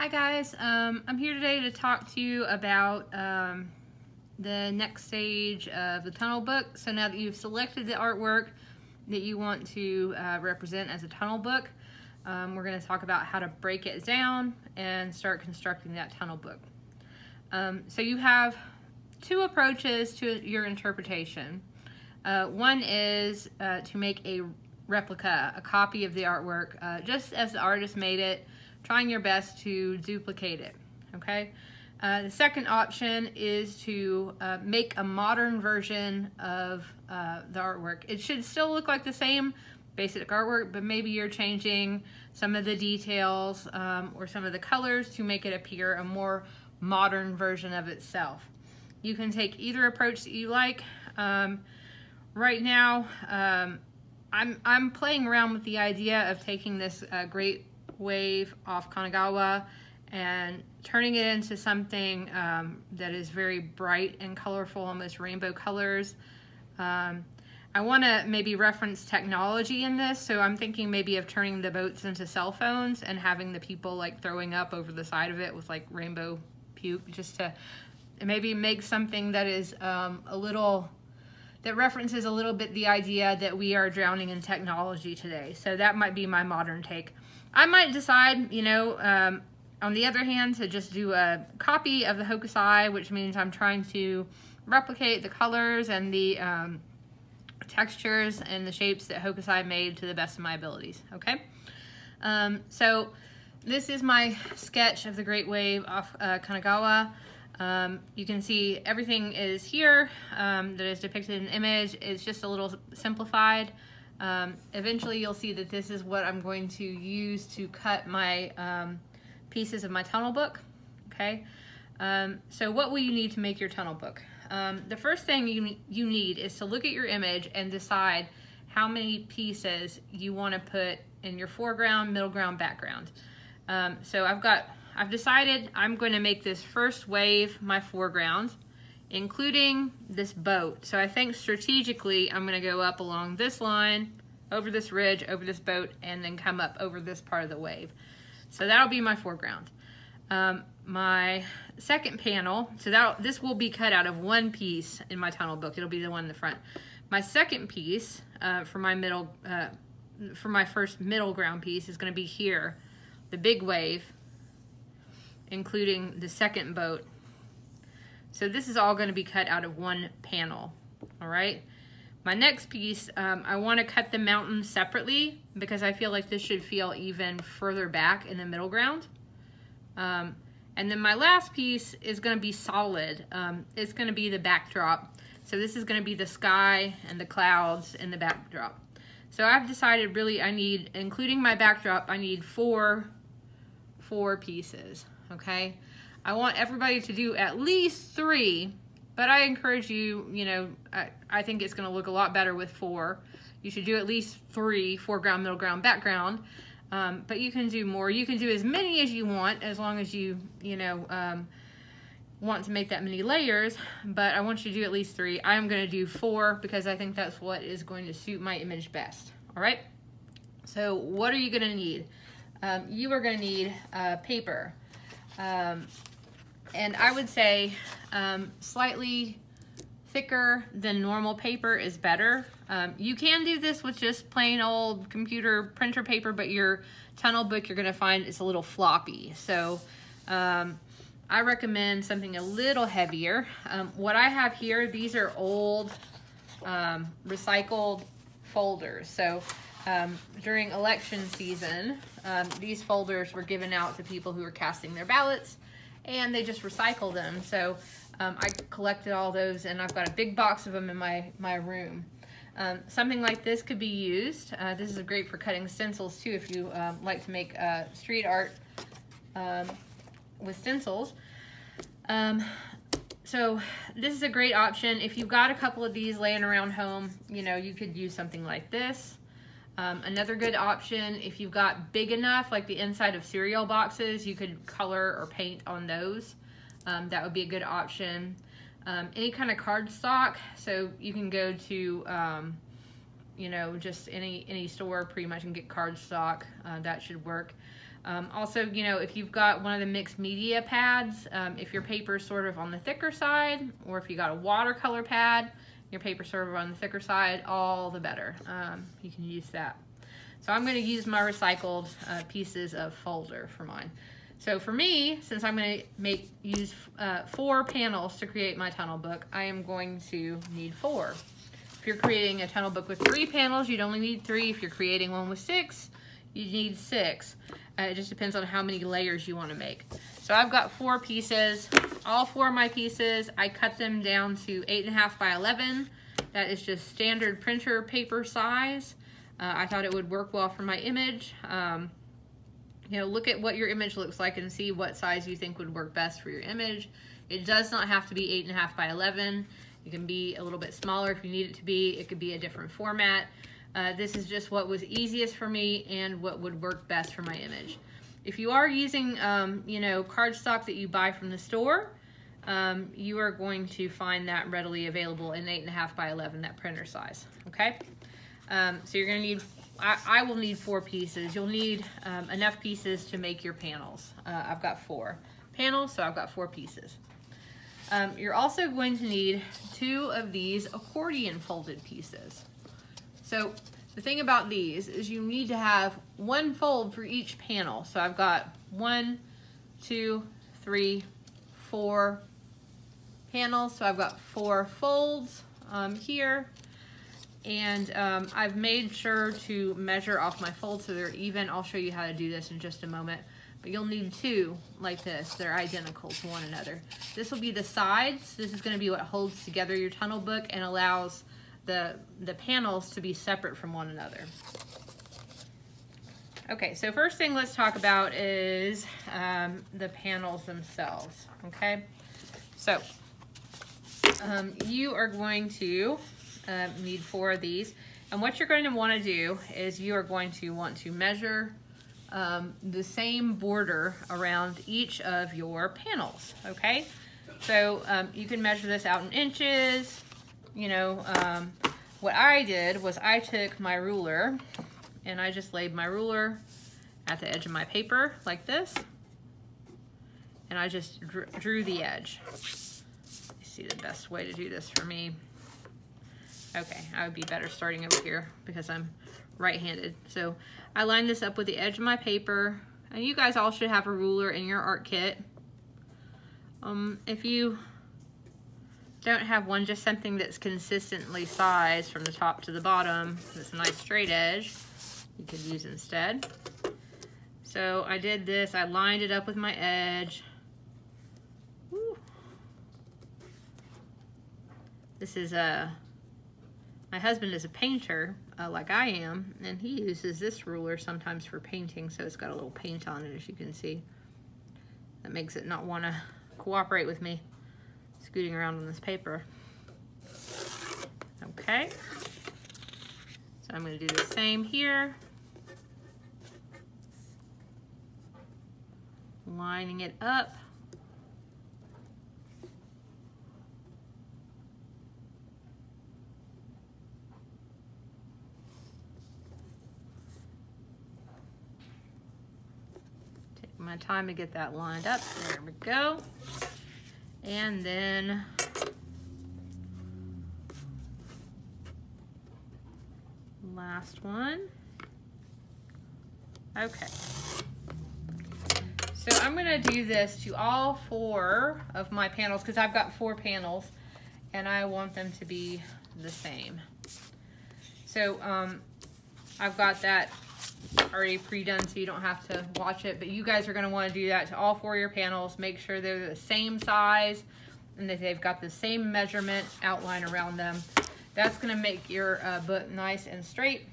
Hi guys, I'm here today to talk to you about the next stage of the tunnel book. So now that you've selected the artwork that you want to represent as a tunnel book, we're going to talk about how to break it down and start constructing that tunnel book. So you have two approaches to your interpretation. One is to make a replica, a copy of the artwork, just as the artist made it, trying your best to duplicate it, okay? The second option is to make a modern version of the artwork. It should still look like the same basic artwork, but maybe you're changing some of the details or some of the colors to make it appear a more modern version of itself. You can take either approach that you like. Right now, I'm playing around with the idea of taking this great wave off Kanagawa and turning it into something that is very bright and colorful, almost rainbow colors. I want to maybe reference technology in this, so I'm thinking maybe of turning the boats into cell phones and having the people like throwing up over the side of it with like rainbow puke, just to maybe make something that is that references a little bit the idea that we are drowning in technology today. So that might be my modern take. I might decide, you know, on the other hand, to just do a copy of the Hokusai, which means I'm trying to replicate the colors and the textures and the shapes that Hokusai made to the best of my abilities, okay? So this is my sketch of the Great Wave off Kanagawa. You can see everything is here that is depicted in the image. It's just a little simplified. Eventually you'll see that this is what I'm going to use to cut my pieces of my tunnel book, okay? So what will you need to make your tunnel book? The first thing you need is to look at your image and decide how many pieces you want to put in your foreground, middle ground, background. So I've decided I'm going to make this first wave my foreground, including this boat. So I think strategically I'm going to go up along this line, over this ridge, over this boat, and then come up over this part of the wave. So that'll be my foreground. My second panel, so this will be cut out of one piece in my tunnel book. It'll be the one in the front. My second piece for my first middle ground piece is going to be here, the big wave, including the second boat. So this is all going to be cut out of one panel, all right? My next piece, I want to cut the mountain separately because I feel like this should feel even further back in the middle ground. And then my last piece is going to be solid. It's going to be the backdrop. So this is going to be the sky and the clouds in the backdrop. So I've decided really I need, including my backdrop, I need four pieces, okay? I want everybody to do at least 3, but I encourage you, you know, I think it's going to look a lot better with 4. You should do at least 3, foreground, middle ground, background, but you can do more. You can do as many as you want, as long as you want to make that many layers, but I want you to do at least 3. I'm going to do 4 because I think that's what is going to suit my image best, all right? So what are you going to need? You are going to need paper. And I would say slightly thicker than normal paper is better. You can do this with just plain old computer printer paper, but your tunnel book you're gonna find is a little floppy. So I recommend something a little heavier. What I have here, these are old recycled folders. So during election season, these folders were given out to people who were casting their ballots, and they just recycle them. So I collected all those, and I've got a big box of them in my room. Something like this could be used. This is great for cutting stencils too, if you like to make street art with stencils. So this is a great option. If you've got a couple of these laying around home, you know, you could use something like this. Another good option, if you've got big enough, like the inside of cereal boxes, you could color or paint on those. That would be a good option. Any kind of cardstock, so you can go to, you know, just any store pretty much and get cardstock. That should work. Also, you know, if you've got one of the mixed media pads, if your paper is sort of on the thicker side, or if you got a watercolor pad, your paper sort of on the thicker side, all the better. You can use that. So I'm going to use my recycled pieces of folder for mine. So for me, since I'm going to use 4 panels to create my tunnel book, I am going to need 4. If you're creating a tunnel book with 3 panels, you'd only need 3. If you're creating one with 6, you need 6. It just depends on how many layers you want to make. So I've got 4 pieces. All 4 of my pieces, I cut them down to 8.5 by 11. That is just standard printer paper size. I thought it would work well for my image. You know, look at what your image looks like and see what size you think would work best for your image. It does not have to be 8.5 by 11. It can be a little bit smaller if you need it to be. It could be a different format. This is just what was easiest for me and what would work best for my image. If you are using, you know, cardstock that you buy from the store, you are going to find that readily available in 8.5 by 11, that printer size, okay? So you're gonna need, I will need 4 pieces. You'll need enough pieces to make your panels. I've got 4 panels, so I've got 4 pieces. You're also going to need 2 of these accordion folded pieces. So the thing about these is you need to have 1 fold for each panel. So I've got 1, 2, 3, 4 panels. So I've got 4 folds here. And I've made sure to measure off my folds so they're even. I'll show you how to do this in just a moment. But you'll need 2 like this. They're identical to one another. This will be the sides. This is going to be what holds together your tunnel book and allows the panels to be separate from one another. Okay, so first thing let's talk about is the panels themselves, okay? So you are going to need 4 of these, and what you're going to want to do is you are going to want to measure the same border around each of your panels, okay? So you can measure this out in inches. You know, what I did was I took my ruler and I just laid my ruler at the edge of my paper like this, and I just drew the edge. You see the best way to do this for me. Okay, I would be better starting over here because I'm right-handed. So I lined this up with the edge of my paper, and you guys all should have a ruler in your art kit. If you don't have one, just something that's consistently sized from the top to the bottom, that's a nice straight edge, you could use instead. So I did this, I lined it up with my edge. Woo. This is my husband is a painter, like I am, and he uses this ruler sometimes for painting, so it's got a little paint on it, as you can see. That makes it not want to cooperate with me scooting around on this paper. Okay, so I'm going to do the same here. Lining it up. Take my time to get that lined up. There we go. And then last one. Okay. So I'm going to do this to all 4 of my panels because I've got 4 panels and I want them to be the same. So I've got that already pre-done so you don't have to watch it, but you guys are going to want to do that to all 4 of your panels. Make sure they're the same size and that they've got the same measurement outline around them. That's going to make your book nice and straight.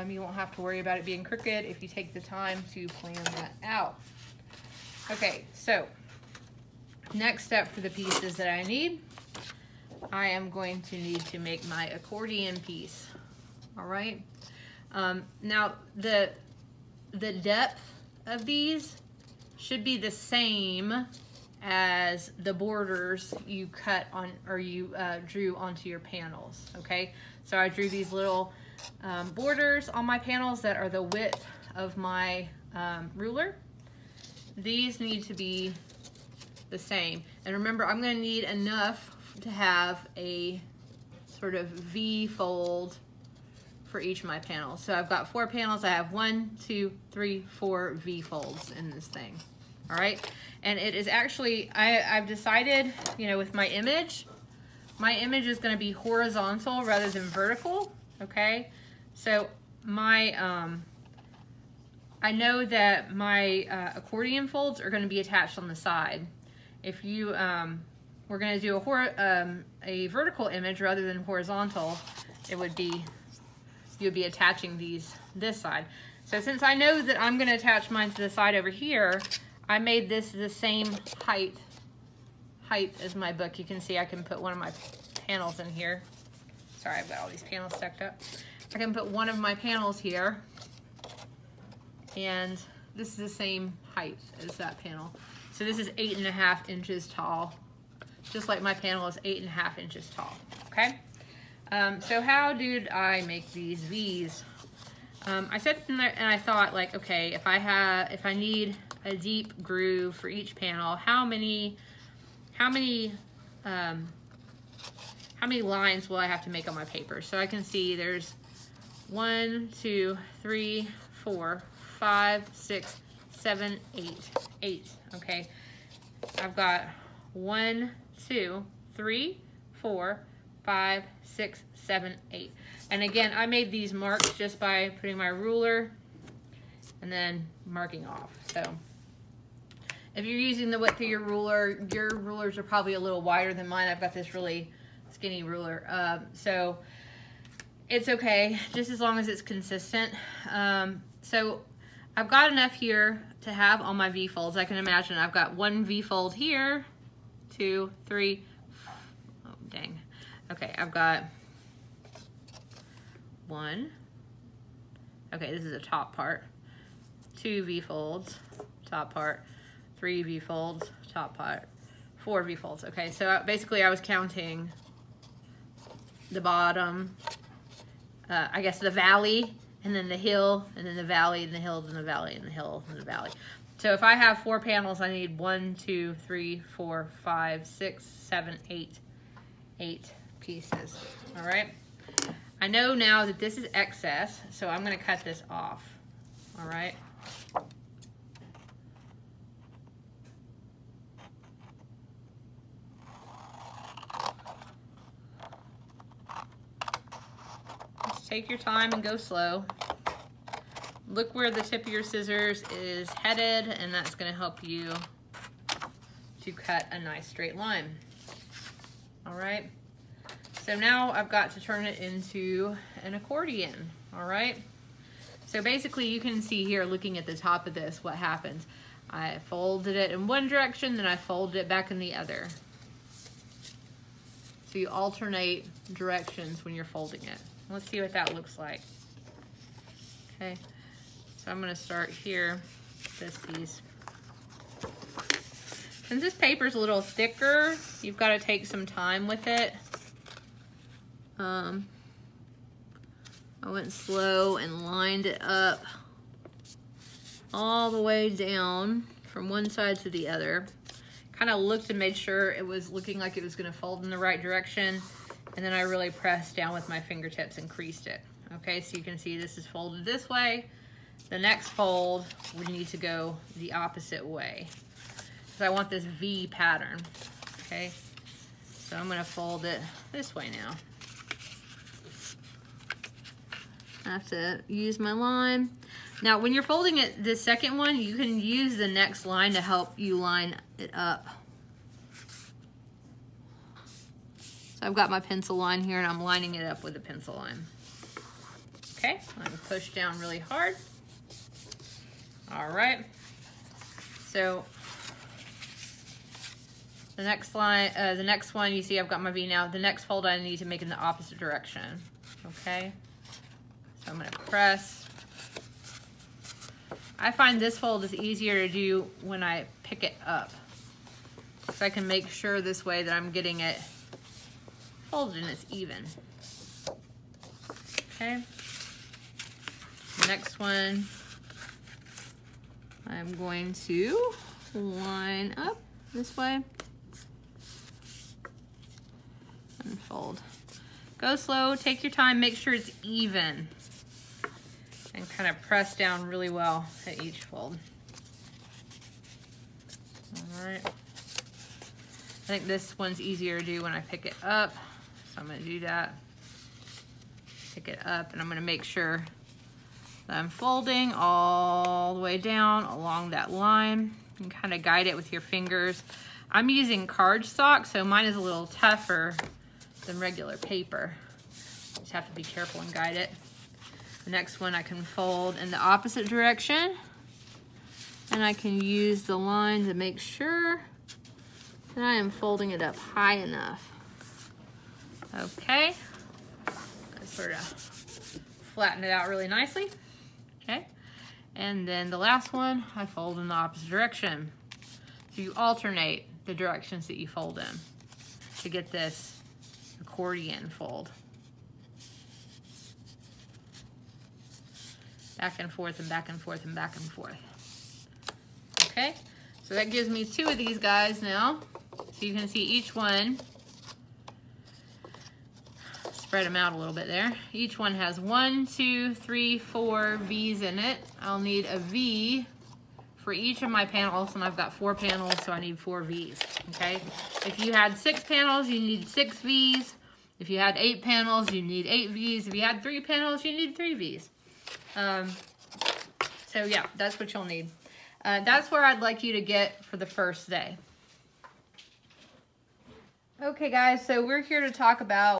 You won't have to worry about it being crooked if you take the time to plan that out. Okay, so next step for the pieces that I need, I am going to need to make my accordion piece. All right. Now the depth of these should be the same as the borders you cut on or you drew onto your panels. Okay, so I drew these little borders on my panels that are the width of my ruler. these need to be the same. And remember, I'm going to need enough to have a sort of V fold for each of my panels. So I've got 4 panels. I have 1, 2, 3, 4 V folds in this thing. All right. And it is actually, I've decided, you know, with my image is going to be horizontal rather than vertical. Okay. So my, I know that my accordion folds are going to be attached on the side. If you, we're going to do a vertical image rather than horizontal, it would be, you'd be attaching this side. So since I know that I'm going to attach mine to the side over here, I made this the same height as my book. You can see I can put one of my panels in here. Sorry, I've got all these panels stacked up. I can put one of my panels here, and this is the same height as that panel. So this is 8.5 inches tall, just like my panel is 8.5 inches tall, okay? So how did I make these V's? I sat in there and I thought, like, okay, if I need a deep groove for each panel, how many lines will I have to make on my paper? So I can see there's 1, 2, 3, 4, 5, 6, 7, 8. Okay, I've got 1, 2, 3, 4, 5, 6, 7, 8. And again, I made these marks just by putting my ruler and then marking off. So if you're using the width of your rulers are probably a little wider than mine. I've got this really skinny ruler. So it's okay, just as long as it's consistent. So I've got enough here to have all my V folds. I can imagine I've got 1 V fold here, 2, 3, oh dang. Okay, I've got 1. Okay, this is a top part. 2 V folds, top part. 3 V folds, top part. 4 V folds. Okay, so basically I was counting the bottom, I guess the valley, and then the hill, and then the valley, and the hill, and the valley, and the hill, and the valley. So if I have 4 panels, I need 1, 2, 3, 4, 5, 6, 7, 8 pieces. All right. I know now that this is excess, so I'm going to cut this off. All right. Just take your time and go slow. Look where the tip of your scissors is headed, and that's going to help you to cut a nice straight line. All right. So now I've got to turn it into an accordion. All right. So basically you can see here, looking at the top of this, what happens. I folded it in one direction, then I folded it back in the other. So you alternate directions when you're folding it. Let's see what that looks like. Okay. So I'm going to start here with these. Since this paper's a little thicker, you've got to take some time with it. I went slow and lined it up all the way down from one side to the other. Kind of looked and made sure it was looking like it was going to fold in the right direction. And then I really pressed down with my fingertips and creased it. Okay, so you can see this is folded this way. The next fold would need to go the opposite way. So I want this V pattern. Okay, so I'm going to fold it this way now. I have to use my line. Now, when you're folding it, the second one, you can use the next line to help you line it up. So I've got my pencil line here, and I'm lining it up with a pencil line. Okay, I'm going to push down really hard. All right. So the next line, the next one, you see I've got my V now. The next fold I need to make in the opposite direction. Okay. So I'm going to press. I find this fold is easier to do when I pick it up. So I can make sure this way that I'm getting it folded and it's even. Okay. The next one, I'm going to line up this way and fold. Go slow, take your time, make sure it's even, and kind of press down really well at each fold. All right. I think this one's easier to do when I pick it up, so I'm going to do that. Pick it up, and I'm going to make sure that I'm folding all the way down along that line. You can kind of guide it with your fingers. I'm using cardstock, so mine is a little tougher than regular paper. Just have to be careful and guide it. The next one I can fold in the opposite direction, and I can use the line to make sure that I am folding it up high enough. Okay, sort of flatten it out really nicely. Okay, and then the last one I fold in the opposite direction. So you alternate the directions that you fold in to get this accordion fold. Back and forth and back and forth and back and forth. Okay, so that gives me 2 of these guys now. So you can see each one, spread them out a little bit there. Each one has 1, 2, 3, 4 V's in it. I'll need a V for each of my panels, and I've got 4 panels, so I need 4 V's, okay? If you had 6 panels, you need 6 V's. If you had 8 panels, you need 8 V's. If you had 3 panels, you need 3 V's. So yeah, that's what you'll need. That's where I'd like you to get for the first day. Okay guys, so we're here to talk about